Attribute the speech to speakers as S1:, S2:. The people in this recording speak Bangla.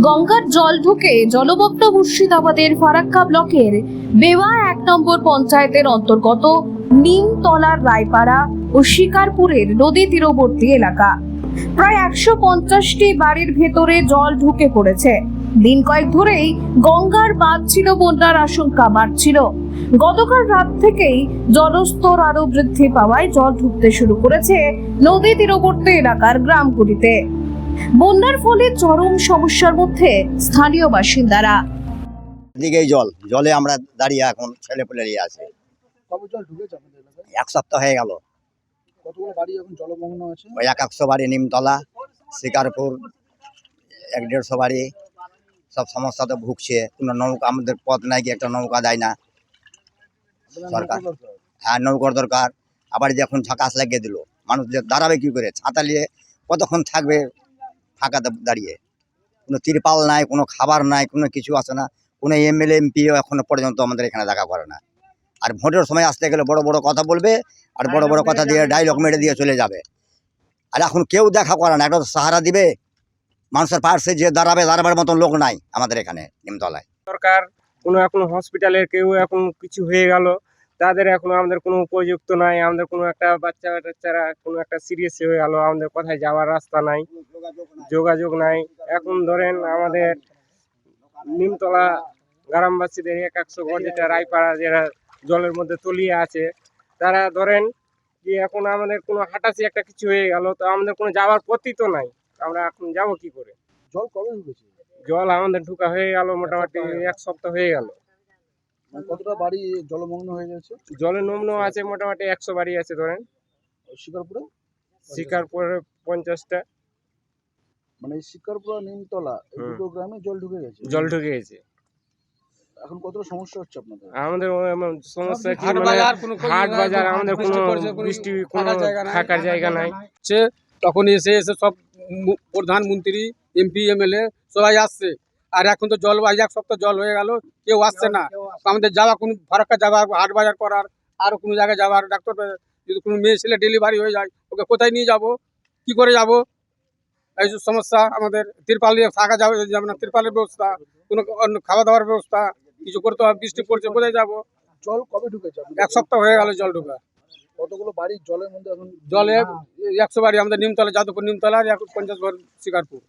S1: গঙ্গার জল ঢুকে জলমগ্ন মুর্শিদাবাদের ফারাক্কা ব্লকের বেওয়া ১ নম্বর পঞ্চায়েতের অন্তর্গত নিমতলার রায়পাড়া ও শিকারপুরের নদী তীরবর্তী এলাকা। প্রায় ১৫০টি বাড়ির ভেতরে জল ঢুকে পড়েছে। দিন কয়েক ধরেই গঙ্গার বাঁধ ছিল, বন্যার আশঙ্কা বাড়ছিল। গতকাল রাত থেকেই জলস্তর আরো বৃদ্ধি পাওয়ায় জল ঢুকতে শুরু করেছে নদী তীরবর্তী এলাকার গ্রামগুলিতে। বন্যার ফলে চরম সমস্যার মধ্যে স্থানীয় বাসিন্দারা।
S2: দিকেই জলে আমরা দাঁড়িয়ে এখন ছেলেপুলে আছে।
S3: কবে জল ঢুকেছে আপনাদের এলাকায়?
S2: 1 সপ্তাহ হয়ে গেল।
S3: কতগুলো বাড়ি এখন জলমগ্ন আছে?
S2: ওই 100 বাড়ি, নিমতলা, শিকারপুর 150 বাড়ি, সব সমস্যাতে ভুগছে। কোনো নৌকা, আমাদের পথ নাই, কি একটা নৌকা দেয় না সরকার। হ্যাঁ, নৌকার দরকার। আবার যখন ঝাঁকাশ লাগিয়ে দিল, মানুষ যে দাঁড়াবে কি করে? ছাতা নিয়ে কতক্ষণ থাকবে ফাঁকাতে দাঁড়িয়ে? কোনো তিরপাল নাই, কোনো খাবার নাই, কোনো কিছু আসে না। কোনো এমএলএ এমপিও এখনো পর্যন্ত আমাদের এখানে দেখা করে না। আর ভোটের সময় আসতে গেলে বড় বড় কথা বলবে, আর বড় বড় কথা দিয়ে ডায়লগ মেরে দিয়ে চলে যাবে। আর এখন কেউ দেখা করে না, একটা সাহারা দিবে। মানুষের পাশে যে দাঁড়াবার মতন লোক নাই আমাদের এখানে নিমতলায়।
S4: সরকার কোনো এখন হসপিটালের কেউ এখন কিছু হয়ে গেল, তাদের এখন আমাদের কোনো উপযুক্ত নাই। আমাদের কোনো একটা বাচ্চারা কোনো একটা সিরিয়াস হয়ে গেল, আমাদের কোথায় যাওয়ার রাস্তা নাই, যোগাযোগ নাই। এখন ধরেন আমাদের নিমতলা গ্রামবাসীদের 100 ঘর, যেটা রায়পাড়া, যারা জলের মধ্যে তলিয়ে আছে, তারা ধরেন যে এখন আমাদের কোনো হাঁটাচি একটা কিছু হয়ে গেল, তো আমাদের কোনো যাওয়ার পথই তো নাই। আমরা এখন যাব কি করে?
S3: জল কবে ঢুকেছে?
S4: জল আমাদের ঢুকা হয়ে গেল মোটামুটি 1 সপ্তাহ হয়ে গেল।
S3: মানে কতটা বাড়ি জলমগ্ন হয়ে গেছে?
S4: জলে নমন আছে মোটামুটি 100 বাড়ি আছে ধরেন।
S3: শিকারপুরে?
S4: শিকারপুরে 50টা।
S3: মানে শিকারপুর আর নিমতলা এই দুটো গ্রামে জল ঢুকে গেছে।
S4: জল ঢুকে গেছে।
S3: এখন কতটা সমস্যা হচ্ছে আপনাদের?
S4: আমাদের এমন সমস্যা কি, মানে হাট বাজার, আমাদের কোনো বৃষ্টি, কোনো থাকার জায়গা নাই।
S5: তখন এসে সব প্রধানমন্ত্রী, এমপি, এমএলএ সবাই আসছে। আর এখন তো জল 1 সপ্তাহ জল হয়ে গেল, কেউ আসছে না। আমাদের যাওয়া, কোনো ফারাক্কা যাওয়ার, হাট বাজার করার, আরো কোনো জায়গায় যাওয়ার, ডাক্তার, যদি কোনো মেয়ে ছেলে ডেলিভারি হয়ে যায়, ওকে কোথায় নিয়ে যাব, কি করে যাব? এই সব সমস্যা আমাদের। তিরপাল দিয়ে থাকা যাবে না, তিরপালের ব্যবস্থা, কোনো অন্য খাওয়া দাওয়ার ব্যবস্থা কিছু করতে হবে। বৃষ্টি পড়ছে, কোথায় যাব?
S3: জল কবে ঢুকেছে?
S5: 1 সপ্তাহ হয়ে গেল জল ঢোকা।
S3: কতগুলো বাড়ি জলের মধ্যে এখন?
S5: জলে 100 বাড়ি আমাদের নিমতলা, যাদবপুর নিমতলা, আর 50 ঘর শিকারপুর।